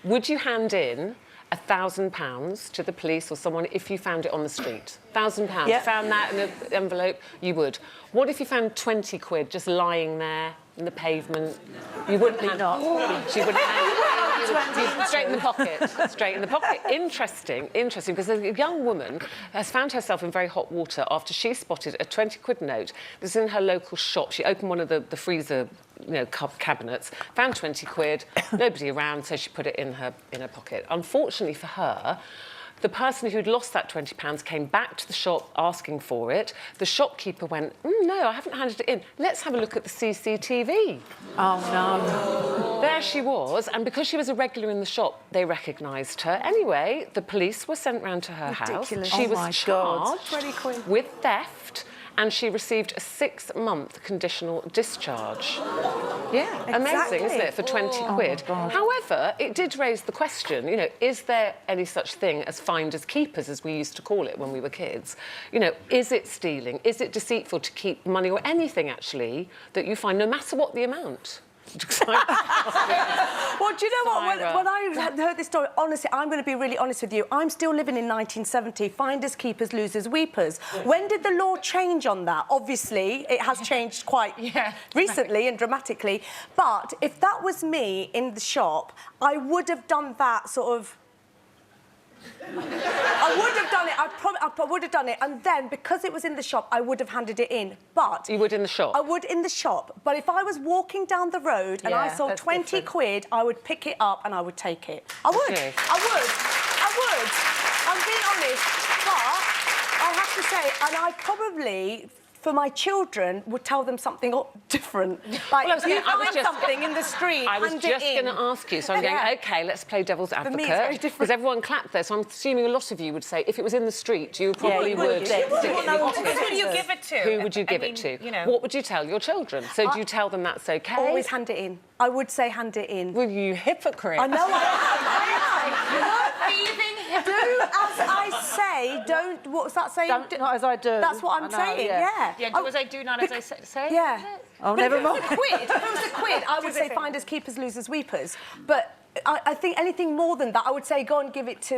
Would you hand in £1,000 to the police or someone if you found it on the street? £1,000. Yep. Found that in an envelope, you would. What if you found 20 quid just lying there in the pavement? You wouldn't hand it. She wouldn't hand it. Straight in the pocket. Straight in the pocket. Interesting, because a young woman has found herself in very hot water after she spotted a 20 quid note that's in her local shop. She opened one of the freezer cabinets, found 20 quid, nobody around, so she put it in her pocket. Unfortunately for her, the person who'd lost that £20 came back to the shop asking for it. The shopkeeper went, no, I haven't handed it in. Let's have a look at the CCTV. Oh, no. There she was, and because she was a regular in the shop, they recognised her. Anyway, the police were sent round to her house. She was charged with theft, and she received a 6-month conditional discharge. Yeah, amazing, isn't it, for 20 quid? However, it did raise the question, is there any such thing as finders keepers, as we used to call it when we were kids? Is it stealing? Is it deceitful to keep money or anything, actually, that you find, no matter what the amount? Well, do you know what? When I heard this story, honestly, I'm going to be really honest with you. I'm still living in 1970. Finders, keepers, losers, weepers. When did the law change on that? Obviously, it has changed quite recently and dramatically. But if that was me in the shop, I would have done that sort of... I would have done it. I would have done it, and then because it was in the shop, I would have handed it in. But you would in the shop. I would in the shop. But if I was walking down the road and I saw 20 quid, I would pick it up and I would take it. I would. Okay. I would. I'm being honest, but I have to say, and I probably, for my children, would tell them something different. Like, if you find something in the street, I was just going to ask you, so I'm going, OK, let's play devil's advocate. For me, it's very different. Because everyone clapped there, so I'm assuming a lot of you would say, if it was in the street, you probably would. Who would you give it to? Who would you give it to? What would you tell your children? So do you tell them that's OK? Always hand it in. I would say hand it in. Well, you hypocrite. I know I am. Thieving do as I say, don't... What's that saying? Not as I do. That's what I'm saying, yeah. Yeah, do as I do, not as I say. Yeah. Oh, never mind. If it was a quid, I would say finders, keepers, losers, weepers. But I think anything more than that, I would say go and give it to